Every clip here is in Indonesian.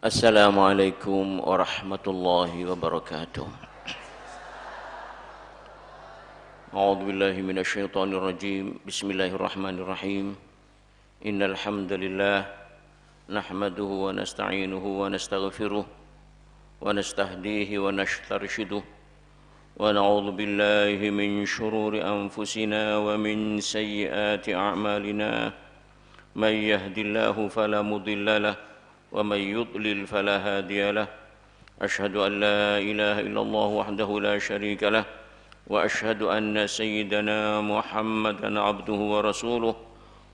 Assalamualaikum warahmatullahi wabarakatuh. A'udzu billahi minasyaitonir rajim. Bismillahirrahmanirrahim. Innal hamdalillah nahmaduhu wa nasta'inuhu wa nastaghfiruh wa nastahdihi wa nastarshiduh wa na'udzu billahi min shururi anfusina wa min sayyiati a'malina. May yahdihillahu fala mudilla lahu ومن يضلل فلا هادي له أشهد أن لا إله إلا الله وحده لا شريك له وأشهد أن سيدنا محمدا عبده ورسوله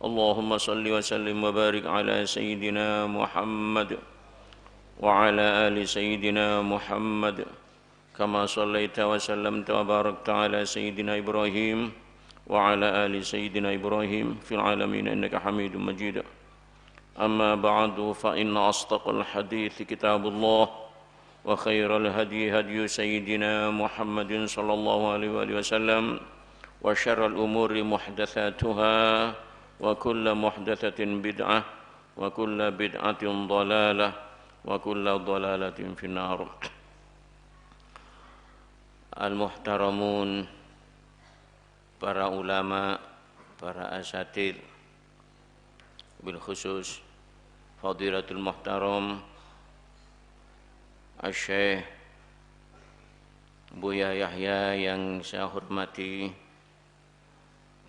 اللهم صل وسلم وبارك على سيدنا محمد وعلى آل سيدنا محمد كما صليت وسلمت وباركت على سيدنا إبراهيم وعلى آل سيدنا إبراهيم في العالمين إنك حميد مجيد. أما بعد فإن أصدق الحديث كتاب الله وخير الهدي هدي سيدنا محمد صلى الله عليه وسلم وشر الأمور محدثاتها وكل محدثة بدعة وكل بدعة ضلالة وكل ضلالة في النار. Al-muhtaramun, para ulama, para asatidz, bil khusus Fadilatul Muhtaram Asy-Syaikh Buya Yahya yang saya hormati,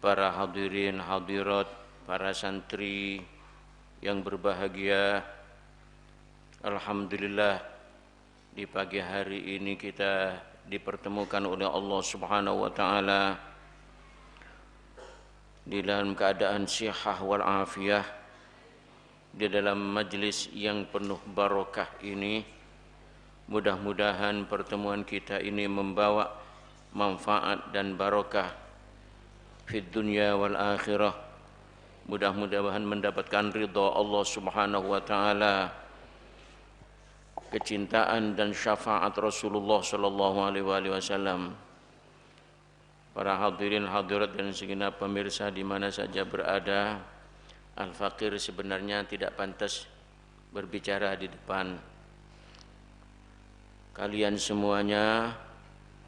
para hadirin hadirat, para santri yang berbahagia. Alhamdulillah, di pagi hari ini kita dipertemukan oleh Allah Subhanahu wa taala di dalam keadaan sihah wal afiyah, di dalam majlis yang penuh barokah ini. Mudah-mudahan pertemuan kita ini membawa manfaat dan barokah fid dunya wal akhirah. Mudah-mudahan mendapatkan ridha Allah Subhanahu wa taala, kecintaan dan syafaat Rasulullah sallallahu alaihi wasallam. Para hadirin hadirat dan segenap pemirsa di mana saja berada, Al-Faqir sebenarnya tidak pantas berbicara di depan kalian semuanya,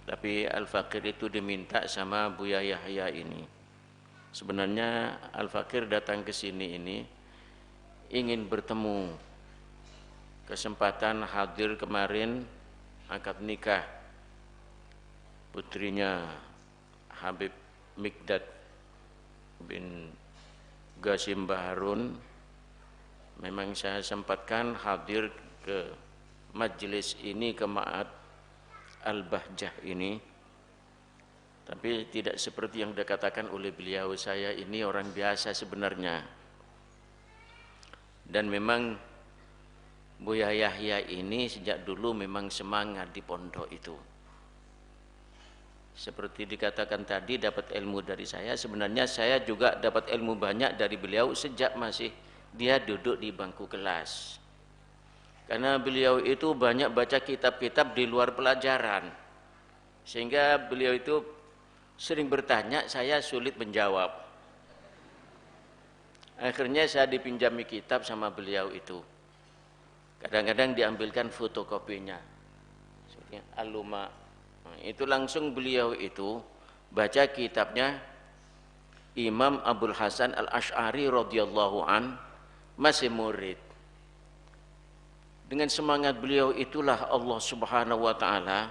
tapi Al-Faqir itu diminta sama Buya Yahya ini. Sebenarnya Al-Faqir datang ke sini ini ingin bertemu. Kesempatan hadir kemarin akad nikah putrinya Habib Mikdad bin Qasim Baharun. Memang saya sempatkan hadir ke majelis ini, ke Ma'had Al-Bahjah ini, tapi tidak seperti yang dikatakan oleh beliau. Saya ini orang biasa sebenarnya, dan memang Buya Yahya ini sejak dulu memang semangat di pondok itu. Seperti dikatakan tadi, dapat ilmu dari saya. Sebenarnya saya juga dapat ilmu banyak dari beliau sejak masih dia duduk di bangku kelas. Karena beliau itu banyak baca kitab-kitab di luar pelajaran, sehingga beliau itu sering bertanya, saya sulit menjawab. Akhirnya saya dipinjami kitab sama beliau itu. Kadang-kadang diambilkan fotokopinya, seperti Al-Luma. Itu langsung beliau itu baca kitabnya Imam Abul Hasan Al-Asy'ari radhiyallahu an, masih murid. Dengan semangat beliau itulah Allah Subhanahu wa taala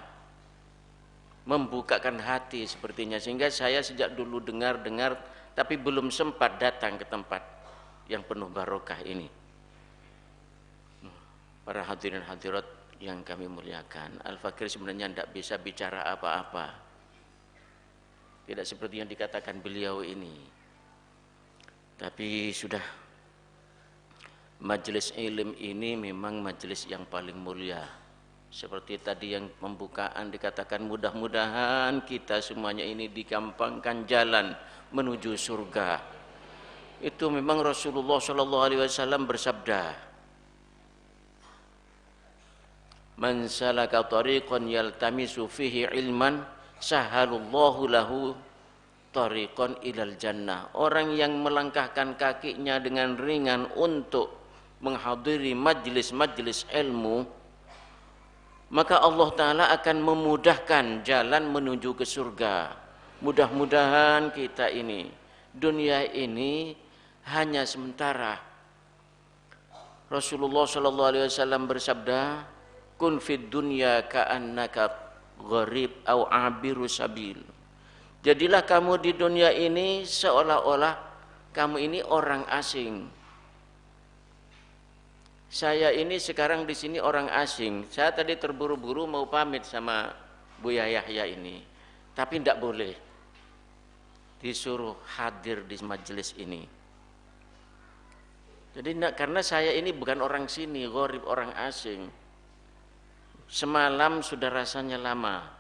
membukakan hati sepertinya, sehingga saya sejak dulu dengar tapi belum sempat datang ke tempat yang penuh barokah ini. Para hadirin hadirat yang kami muliakan, Al-Faqir sebenarnya tidak bisa bicara apa-apa, tidak seperti yang dikatakan beliau ini. Tapi sudah, majelis ilmu ini memang majelis yang paling mulia. Seperti tadi yang pembukaan dikatakan, mudah-mudahan kita semuanya ini digampangkan jalan menuju surga. Itu memang Rasulullah SAW bersabda, man salaka tariqan yaltamisu fihi ilman sahalallahu lahu tariqan ilal jannah. Orang yang melangkahkan kakinya dengan ringan untuk menghadiri majlis-majlis ilmu, maka Allah Ta'ala akan memudahkan jalan menuju ke surga. Mudah-mudahan kita ini, dunia ini hanya sementara. Rasulullah sallallahu alaihi wasallam bersabda, "Kun fid dunya ka'annaka gharib au abiru sabil." Jadilah kamu di dunia ini seolah-olah kamu ini orang asing. Saya ini sekarang di sini orang asing. Saya tadi terburu-buru mau pamit sama Buya Yahya ini, tapi tidak boleh. Disuruh hadir di majelis ini. Jadi karena saya ini bukan orang sini, gharib, orang asing. Semalam sudah rasanya lama.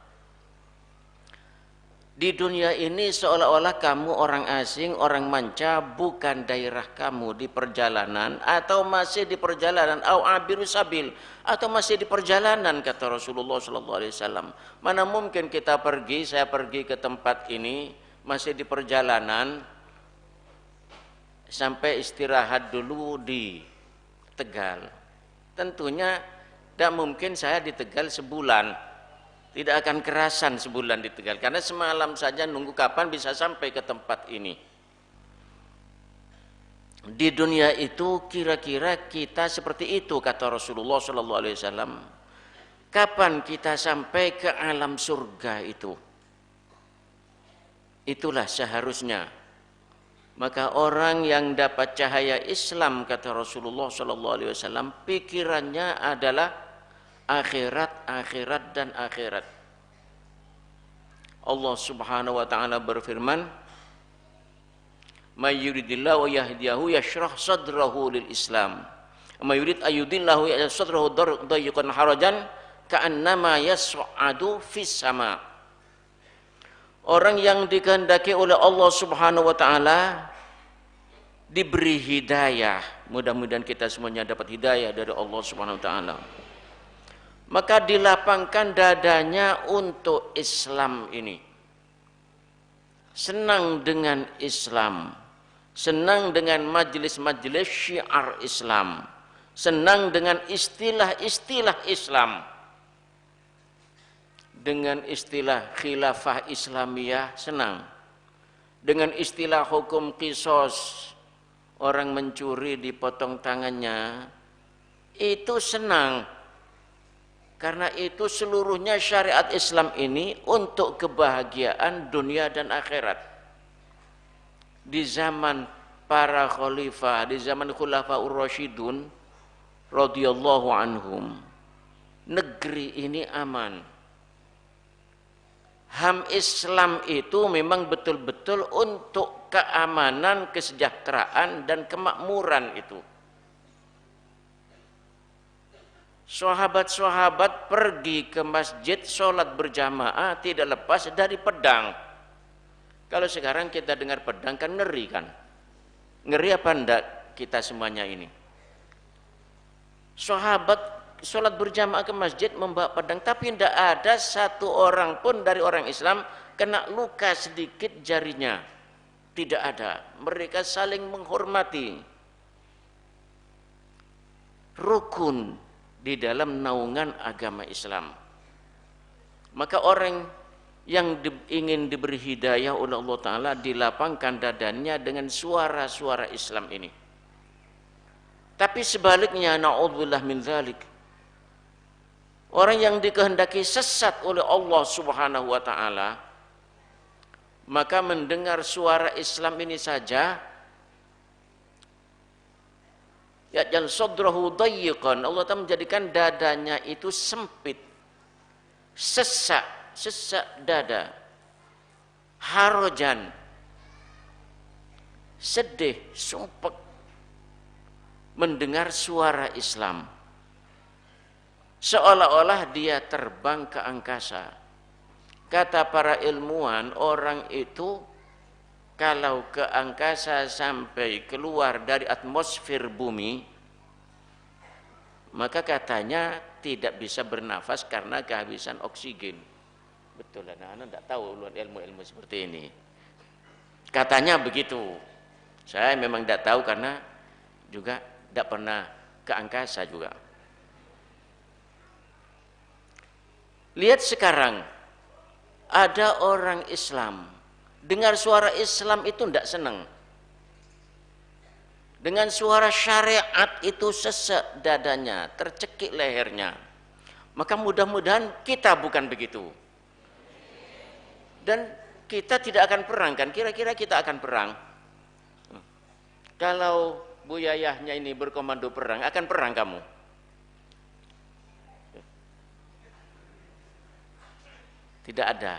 Di dunia ini seolah-olah kamu orang asing, orang manca, bukan daerah kamu di perjalanan, atau masih di perjalanan, au abiru sabil, atau masih di perjalanan, kata Rasulullah SAW. Mana mungkin kita pergi, saya pergi ke tempat ini, masih di perjalanan, sampai istirahat dulu di Tegal. Tentunya tidak mungkin saya di Tegal sebulan. Tidak akan kerasan sebulan di Tegal, karena semalam saja nunggu kapan bisa sampai ke tempat ini. Di dunia itu kira-kira kita seperti itu, kata Rasulullah SAW. Kapan kita sampai ke alam surga itu? Itulah seharusnya. Maka orang yang dapat cahaya Islam, kata Rasulullah SAW, pikirannya adalah akhirat, akhirat, dan akhirat. Allah Subhanahu wa taala berfirman, "May yuridillahu yahdiyahu yashrah sadrahu lil Islam. May yurid ayudillahu yaj'al sadrahu dayyqan harajan ka'annama yas'adu fis sama." Orang yang dikehendaki oleh Allah Subhanahu wa taala diberi hidayah. Mudah-mudahan kita semuanya dapat hidayah dari Allah Subhanahu wa taala. Maka dilapangkan dadanya untuk Islam ini. Senang dengan Islam, senang dengan majelis-majelis syiar Islam, senang dengan istilah-istilah Islam. Dengan istilah khilafah Islamiyah senang. Dengan istilah hukum qisas, orang mencuri dipotong tangannya, itu senang. Karena itu seluruhnya syariat Islam ini untuk kebahagiaan dunia dan akhirat. Di zaman para khalifah, di zaman khulafaur rasyidun radhiyallahu anhum, negeri ini aman. HAM Islam itu memang betul-betul untuk keamanan, kesejahteraan, dan kemakmuran itu. Sahabat-sahabat pergi ke masjid sholat berjamaah tidak lepas dari pedang. Kalau sekarang kita dengar pedang kan ngeri kan? Ngeri apa enggak kita semuanya ini? Sahabat sholat berjamaah ke masjid membawa pedang, tapi tidak ada satu orang pun dari orang Islam kena luka sedikit jarinya. Tidak ada. Mereka saling menghormati. Rukun di dalam naungan agama Islam. Maka orang yang ingin diberi hidayah oleh Allah Ta'ala dilapangkan dadanya dengan suara-suara Islam ini. Tapi sebaliknya, na'udzubillah min dzalik, orang yang dikehendaki sesat oleh Allah Subhanahu wa Ta'ala, maka mendengar suara Islam ini saja, yaj'al sadrahu dayyqan, Allah Ta'ala menjadikan dadanya itu sempit, sesak dada, harajan, sedih, sumpek mendengar suara Islam, seolah-olah dia terbang ke angkasa. Kata para ilmuwan, orang itu kalau ke angkasa sampai keluar dari atmosfer bumi, maka katanya tidak bisa bernafas karena kehabisan oksigen. Betul, anak-anak tidak tahu ilmu-ilmu seperti ini. Katanya begitu. Saya memang tidak tahu karena juga tidak pernah ke angkasa juga. Lihat sekarang, ada orang Islam, dengar suara Islam itu tidak senang. Dengan suara syariat itu sesek dadanya, tercekik lehernya. Maka mudah-mudahan kita bukan begitu. Dan kita tidak akan perang kan? Kira-kira kita akan perang. Kalau Bu Yayahnya ini berkomando perang, akan perang kamu? Tidak ada.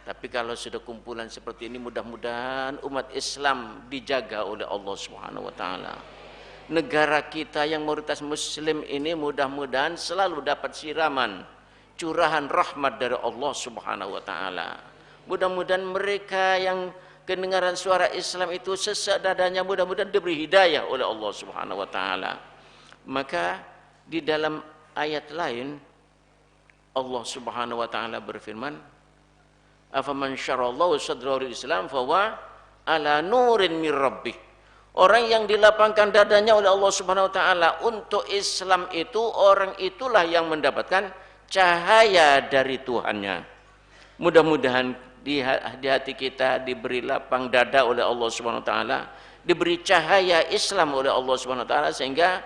Tapi kalau sudah kumpulan seperti ini, mudah-mudahan umat Islam dijaga oleh Allah Subhanahu wa taala. Negara kita yang mayoritas muslim ini mudah-mudahan selalu dapat siraman curahan rahmat dari Allah Subhanahu wa taala. Mudah-mudahan mereka yang kedengaran suara Islam itu sesek dadanya, mudah-mudahan diberi hidayah oleh Allah Subhanahu wa taala. Maka di dalam ayat lain Allah Subhanahu wa taala berfirman, "Afaman syarallahu sadrahu Islam fahuwa ala nurin mir rabbih." Orang yang dilapangkan dadanya oleh Allah Subhanahu wa taala untuk Islam itu, orang itulah yang mendapatkan cahaya dari Tuhannya. Mudah-mudahan di hati kita diberi lapang dada oleh Allah Subhanahu wa taala, diberi cahaya Islam oleh Allah Subhanahu wa taala, sehingga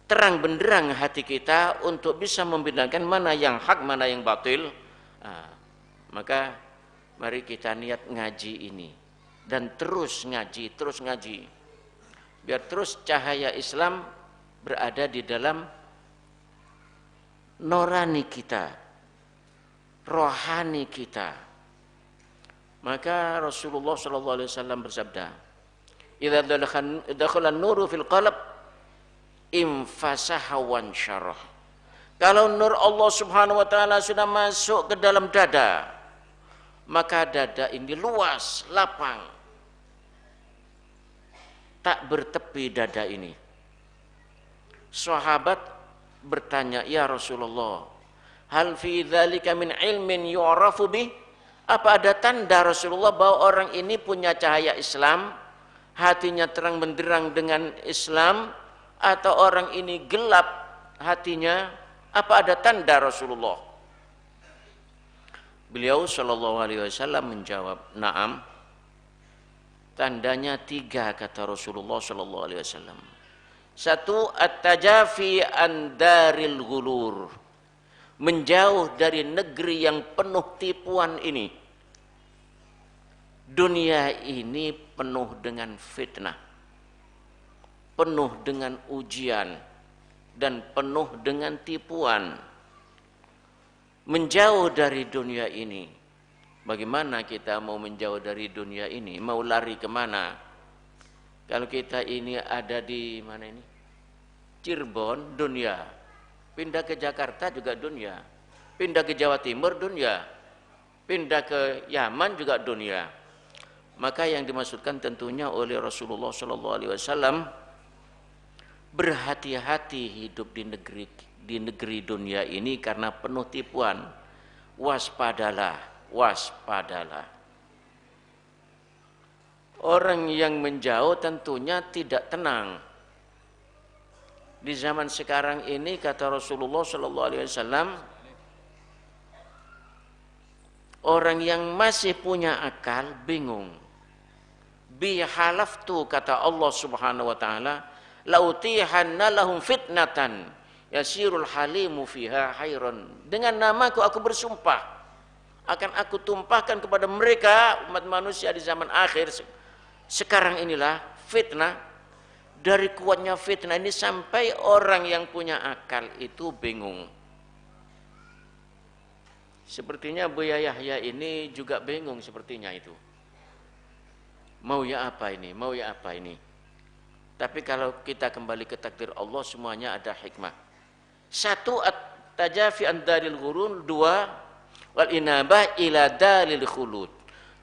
terang benderang hati kita untuk bisa membedakan mana yang hak, mana yang batil. Maka mari kita niat ngaji ini dan terus ngaji, biar terus cahaya Islam berada di dalam nurani kita, rohani kita. Maka Rasulullah sallallahu alaihi wasallam bersabda, "Idza dakhala an-nuru fil qalb infasaha wan syarah." Kalau nur Allah Subhanahu wa taala sudah masuk ke dalam dada, maka dada ini luas, lapang, tak bertepi dada ini. Sahabat bertanya, "Ya Rasulullah, hal fi dzalika min ilmin yu'rafu bih?" Apa ada tanda Rasulullah bahwa orang ini punya cahaya Islam, hatinya terang benderang dengan Islam, atau orang ini gelap hatinya? Apa ada tanda Rasulullah? Beliau sallallahu alaihi wasallam menjawab, "Na'am." Tandanya 3 kata Rasulullah sallallahu alaihi wasallam. 1, at-tajafi an daril ghulur. Menjauh dari negeri yang penuh tipuan ini. Dunia ini penuh dengan fitnah, penuh dengan ujian, dan penuh dengan tipuan. Menjauh dari dunia ini. Bagaimana kita mau menjauh dari dunia ini? Mau lari kemana? Kalau kita ini ada di mana ini? Cirebon, dunia. Pindah ke Jakarta juga dunia. Pindah ke Jawa Timur, dunia. Pindah ke Yaman juga dunia. Maka yang dimaksudkan tentunya oleh Rasulullah SAW, berhati-hati hidup di negeri dunia ini karena penuh tipuan. Waspadalah, waspadalah. Orang yang menjauh tentunya tidak tenang. Di zaman sekarang ini kata Rasulullah SAW, orang yang masih punya akal bingung. Bi halaftu kata Allah Subhanahu wa taala, lautihanna lahum fitnatan yasirul halimu fiha khairan. Dengan namaku aku bersumpah, akan aku tumpahkan kepada mereka umat manusia di zaman akhir sekarang inilah fitnah. Dari kuatnya fitnah ini sampai orang yang punya akal itu bingung. Sepertinya Buya Yahya ini juga bingung sepertinya itu. Mau ya apa ini? Mau ya apa ini? Tapi kalau kita kembali ke takdir Allah, semuanya ada hikmah. 1, at-tajafi an daril ghurur. 2, wal inabah ila dalil khulud.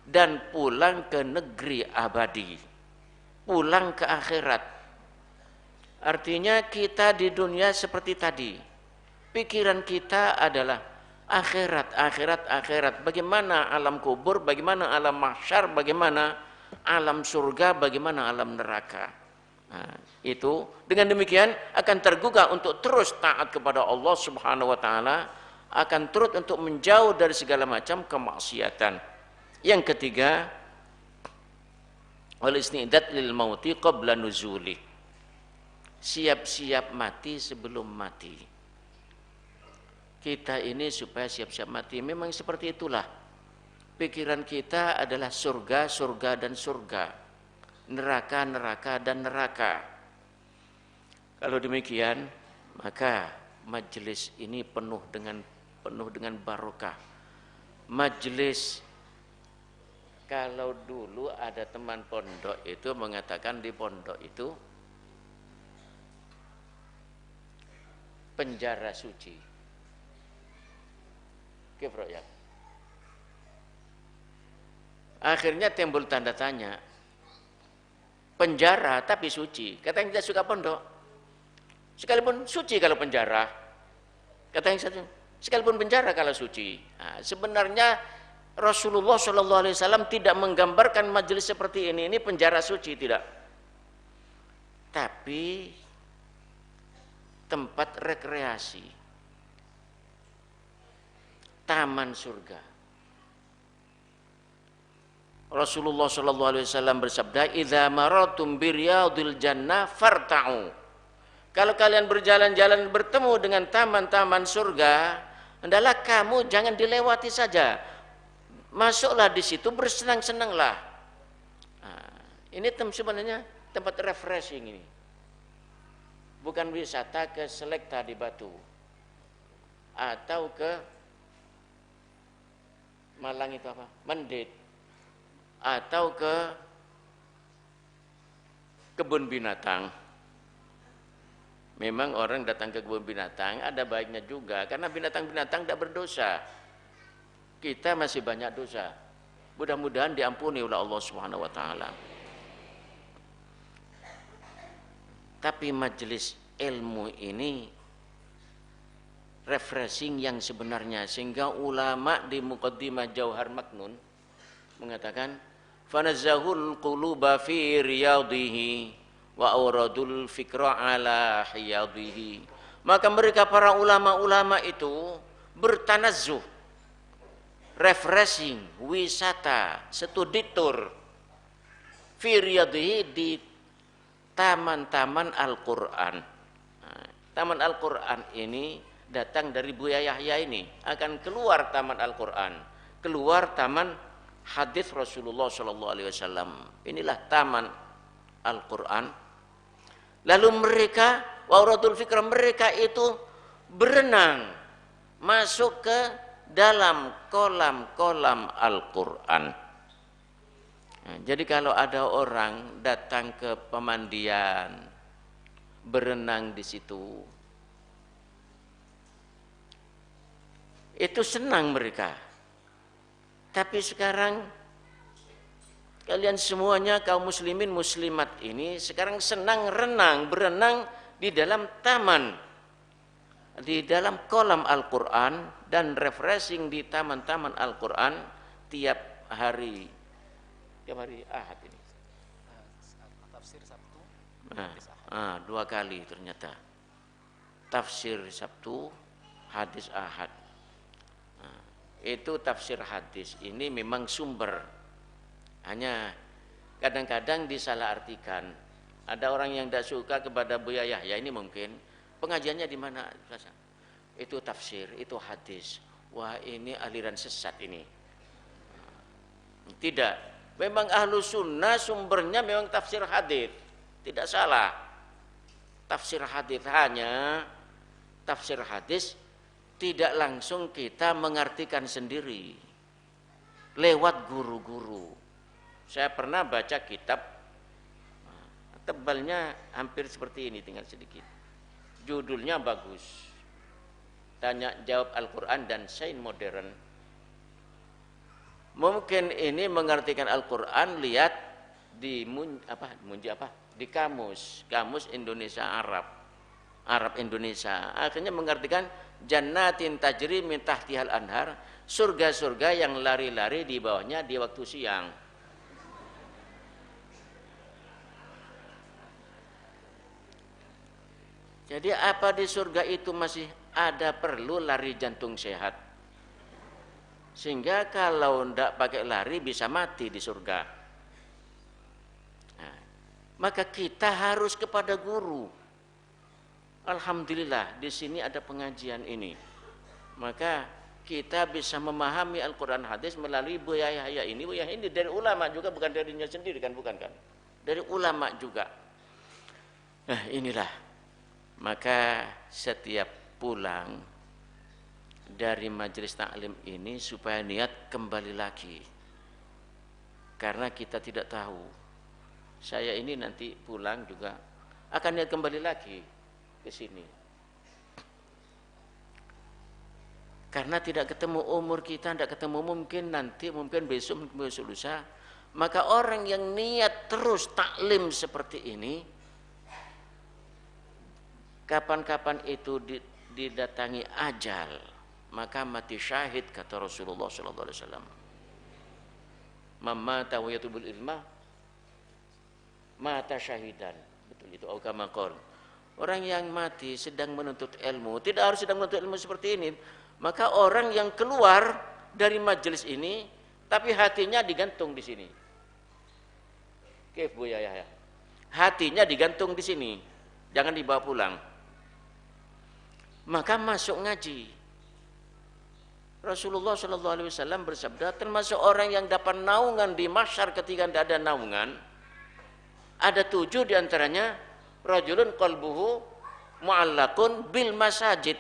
Dan pulang ke negeri abadi. Pulang ke akhirat. Artinya kita di dunia seperti tadi. Pikiran kita adalah akhirat, akhirat, akhirat. Bagaimana alam kubur, bagaimana alam mahsyar, bagaimana alam surga, bagaimana alam neraka. Nah, itu dengan demikian akan tergugah untuk terus taat kepada Allah Subhanahu wa taala, akan terus untuk menjauh dari segala macam kemaksiatan. Yang ketiga, wal istidad lil mauti qabla nuzuli. Siap-siap mati sebelum mati. Kita ini supaya siap-siap mati, memang seperti itulah. Pikiran kita adalah surga, surga dan surga, neraka, neraka dan neraka. Kalau demikian, maka majelis ini penuh dengan barokah. Majelis, kalau dulu ada teman pondok itu mengatakan di pondok itu penjara suci. Kifro ya. Akhirnya timbul tanda tanya. Penjara tapi suci. Kata yang tidak suka pondok. Sekalipun suci kalau penjara. Kata yang satu, sekalipun penjara kalau suci. Nah, sebenarnya Rasulullah SAW tidak menggambarkan majelis seperti ini penjara suci, tidak. Tapi tempat rekreasi, taman surga. Rasulullah SAW bersabda, "Idza maratum biryadil jannah farta'u." Kalau kalian berjalan-jalan bertemu dengan taman-taman surga, hendaklah kamu jangan dilewati saja. Masuklah di situ, bersenang-senanglah. Nah, ini sebenarnya tempat refreshing ini. Bukan wisata ke Selekta di Batu atau ke Malang itu apa? Mendit atau ke kebun binatang. Memang orang datang ke kebun binatang ada baiknya juga, karena binatang-binatang tidak berdosa. Kita masih banyak dosa. Mudah-mudahan diampuni oleh Allah Subhanahu wa taala. Tapi majelis ilmu ini refreshing yang sebenarnya, sehingga ulama di Muqaddimah Jauhar Maknun mengatakan, "Fanazahul quluba fi riyadhihi wa auradul fikra ala hiyadhihi." Maka mereka para ulama-ulama itu bertanazzuh, refreshing, wisata, studi tour fi riyadhihi, di taman-taman Al-Quran. Nah, taman Al-Quran ini datang dari Buya Yahya ini, akan keluar taman Al-Quran, keluar taman hadis Rasulullah SAW. Inilah taman Al-Quran. Lalu mereka, wa'uratul fikr, mereka itu berenang masuk ke dalam kolam-kolam Al-Quran. Nah, jadi kalau ada orang datang ke pemandian, berenang di situ, itu senang mereka. Tapi sekarang kalian semuanya kaum muslimin muslimat ini sekarang senang berenang di dalam taman, di dalam kolam Al-Quran, dan refreshing di taman-taman Al-Quran tiap hari Ahad ini. Tafsir Sabtu. Nah, 2 kali ternyata. Tafsir Sabtu, hadis Ahad. Nah, itu tafsir hadis ini memang sumber. Hanya kadang-kadang disalahartikan. Ada orang yang tidak suka kepada Buya Yahya ini, mungkin pengajiannya di mana? Itu tafsir, itu hadis. Wah, ini aliran sesat ini. Tidak. Memang ahlu sunnah sumbernya memang tafsir hadis, tidak salah. Tafsir hadis, hanya tafsir hadis tidak langsung kita mengartikan sendiri lewat guru-guru. Saya pernah baca kitab, tebalnya hampir seperti ini, tinggal sedikit. Judulnya bagus, Tanya Jawab Al-Quran dan Sains Modern. Mungkin ini mengartikan Al-Quran, lihat di di kamus Indonesia Arab Indonesia. Akhirnya mengartikan jannatin tajri min tahtihal anhar, surga-surga yang lari-lari di bawahnya di waktu siang. Jadi apa di surga itu masih ada perlu lari jantung sehat? Sehingga kalau ndak pakai lari bisa mati di surga. Nah, maka kita harus kepada guru. Alhamdulillah di sini ada pengajian ini. Maka kita bisa memahami Al-Quran hadis melalui Buya Yahya ini. Buya Yahya ini dari ulama juga, bukan darinya sendiri kan, bukan kan? Dari ulama juga. Nah inilah. Maka setiap pulang dari majelis taklim ini supaya niat kembali lagi. Karena kita tidak tahu. Saya ini nanti pulang juga akan niat kembali lagi ke sini. Karena tidak ketemu umur kita, tidak ketemu mungkin nanti, mungkin besok, mungkin besok lusa. Maka orang yang niat terus taklim seperti ini, kapan-kapan itu didatangi ajal, maka mati syahid, kata Rasulullah SAW. Mamata wa yatubul ilma mata syahidan. Betul itu kama qala. Orang yang mati sedang menuntut ilmu, tidak harus sedang menuntut ilmu seperti ini. Maka orang yang keluar dari majelis ini tapi hatinya digantung di sini. Kif Bu Yahya. Hatinya digantung di sini. Jangan dibawa pulang. Maka masuk ngaji. Rasulullah SAW bersabda, termasuk orang yang dapat naungan di mahsyar ketika tidak ada naungan, ada 7 diantaranya, rajulun qalbuhu mu'allaqun bil masajid.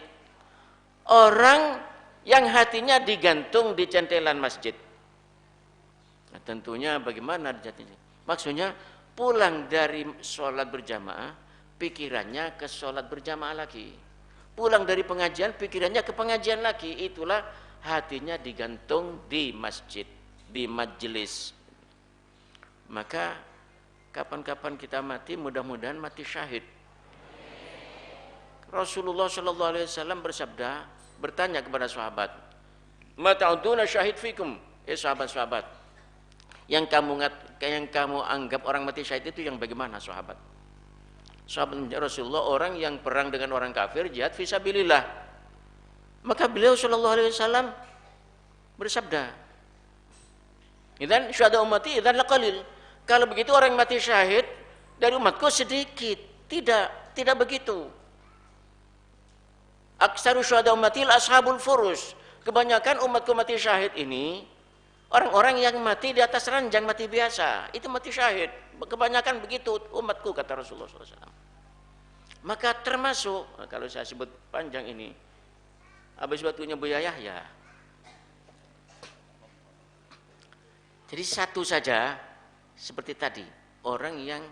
Orang yang hatinya digantung di centelan masjid. Nah, tentunya bagaimana jadinya? Maksudnya pulang dari sholat berjamaah, pikirannya ke sholat berjamaah lagi. Pulang dari pengajian, pikirannya ke pengajian lagi. Itulah hatinya digantung di masjid, di majelis. Maka kapan-kapan kita mati, mudah-mudahan mati syahid. Rasulullah SAW bersabda, bertanya kepada sahabat, "Ma ta'uduna syahid fikum?" Sahabat-sahabat, yang kamu anggap orang mati syahid itu yang bagaimana, sahabat? Sahabat Rasulullah, orang yang perang dengan orang kafir, jihad fisabilillah. Maka beliau SAW bersabda, "Idzan syuhada ummati idzan laqalil." Kalau begitu orang mati syahid dari umatku sedikit. Tidak begitu. Aksaru syuhada ummatil ashabul furus. Kebanyakan umatku mati syahid ini orang-orang yang mati di atas ranjang, mati biasa. Itu mati syahid. Kebanyakan begitu umatku, kata Rasulullah SAW. Maka termasuk, kalau saya sebut panjang ini, habis waktunya Buya Yahya. Jadi satu saja seperti tadi, orang yang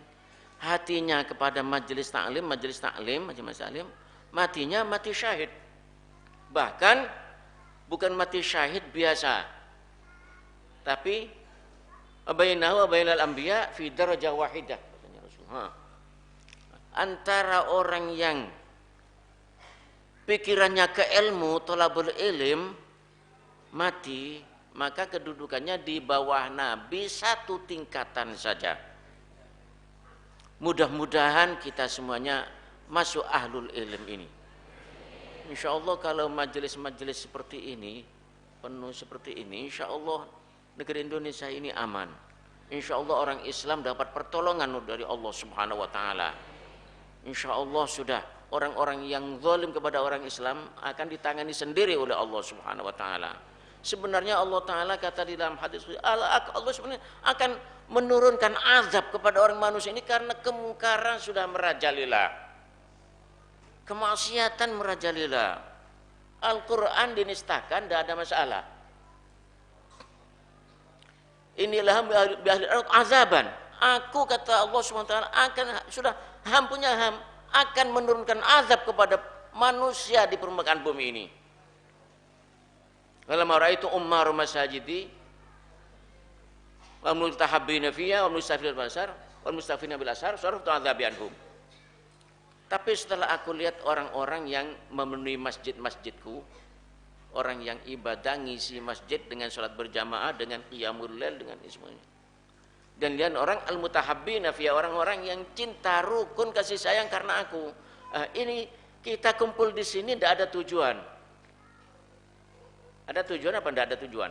hatinya kepada majelis taklim, matinya mati syahid. Bahkan bukan mati syahid biasa, tapi bainahu wa bainal anbiya fi darajah wahidah, katanya Rasulullah. Antara orang yang pikirannya ke ilmu, thalabul ilm, mati, maka kedudukannya di bawah Nabi 1 tingkatan saja. Mudah-mudahan kita semuanya masuk ahlul ilm ini. Insya Allah kalau majelis-majelis seperti ini, penuh seperti ini, insya Allah negeri Indonesia ini aman. Insya Allah orang Islam dapat pertolongan dari Allah Subhanahu Wa Taala. Insya Allah sudah orang-orang yang zalim kepada orang Islam akan ditangani sendiri oleh Allah Subhanahu Wa Taala. Sebenarnya Allah Taala kata di dalam hadis, Allah sebenarnya akan menurunkan azab kepada orang manusia ini karena kemungkaran sudah merajalela. Kemaksiatan merajalela. Al-Quran dinistakan, tidak ada masalah. Inilah biahli azaban. Aku, kata Allah SWT, akan sudah punya akan menurunkan azab kepada manusia di permukaan bumi ini. Walamma ra'aitu ummar masajidi wa multahabbina fiyha wa mustafina bil asar saraftu azabi anhum. Tapi setelah aku lihat orang-orang yang memenuhi masjid-masjidku, orang yang ibadah ngisi masjid dengan sholat berjamaah, dengan qiyamul lail, dengan semuanya. Dan lihat orang al-mutahabbina fiya, orang-orang yang cinta, rukun, kasih sayang karena aku. Ini kita kumpul di sini tidak ada tujuan. Ada tujuan apa tidak ada tujuan?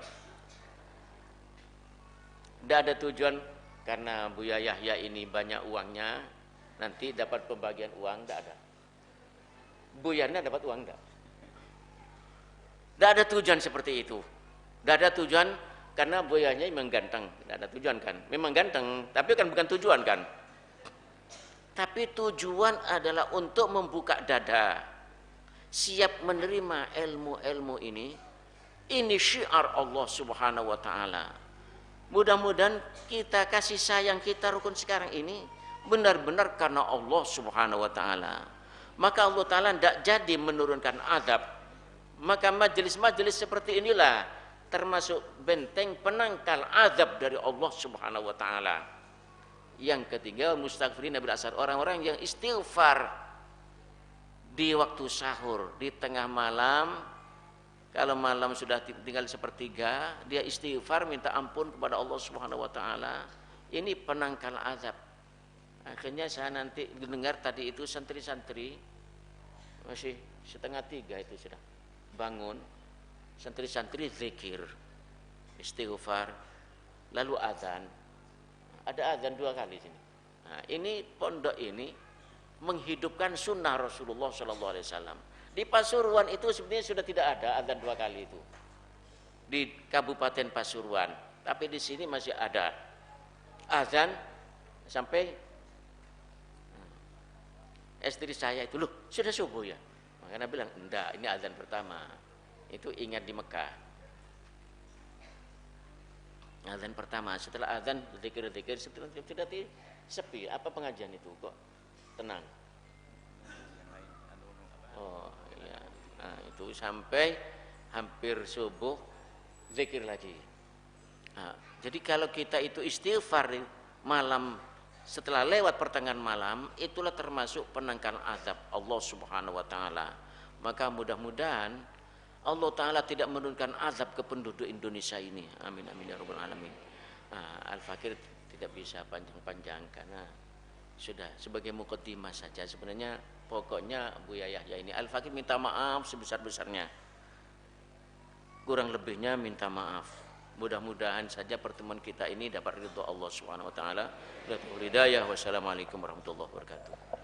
Tidak ada tujuan karena Buya Yahya ini banyak uangnya, nanti dapat pembagian uang, tidak ada. Buyanya dapat uang tidak? Tidak ada tujuan seperti itu. Tidak ada tujuan karena Buyanya memang ganteng. Tidak ada tujuan kan? Memang ganteng, tapi kan bukan tujuan kan? Tapi tujuan adalah untuk membuka dada, siap menerima ilmu-ilmu ini. Ini syiar Allah Subhanahu wa taala. Mudah-mudahan kita kasih sayang kita rukun sekarang ini benar-benar karena Allah Subhanahu wa taala. Maka Allah taala tidak jadi menurunkan azab. Maka majelis-majelis seperti inilah termasuk benteng penangkal azab dari Allah Subhanahu wa taala. Yang ketiga, mustaghfirin bil asar, orang-orang yang istighfar di waktu sahur, di tengah malam. Kalau malam sudah tinggal sepertiga, dia istighfar minta ampun kepada Allah Subhanahu wa taala. Ini penangkal azab. Akhirnya saya nanti dengar tadi itu santri-santri masih 2:30 itu sudah bangun. Santri-santri zikir, istighfar, lalu azan. Ada azan 2 kali sini. Nah, ini pondok ini menghidupkan sunnah Rasulullah SAW. Di Pasuruan itu sebenarnya sudah tidak ada azan 2 kali itu. Di Kabupaten Pasuruan, tapi di sini masih ada azan sampai istri saya itu, loh sudah subuh ya? Makanya bilang, enggak, ini azan pertama. Itu ingat di Mekah. Azan pertama, setelah azan zikir-zikir sudah sepi. Apa pengajian itu kok tenang? Oh iya, nah, itu sampai hampir subuh zikir lagi. Nah, jadi kalau kita itu istighfar malam setelah lewat pertengahan malam, itulah termasuk penangkal azab Allah Subhanahu wa taala. Maka mudah-mudahan Allah taala tidak menurunkan azab ke penduduk Indonesia ini. Amin amin ya rabbal alamin. Nah, Al-Fakir tidak bisa panjang-panjang karena sudah sebagai muqaddimah saja. Sebenarnya pokoknya Buya Yahya ini Al-Fakir minta maaf sebesar-besarnya. Kurang lebihnya minta maaf. Mudah-mudahan saja pertemuan kita ini dapat ridho Allah Subhanahu wa taala. Hidayah. Wassalamualaikum warahmatullahi wabarakatuh.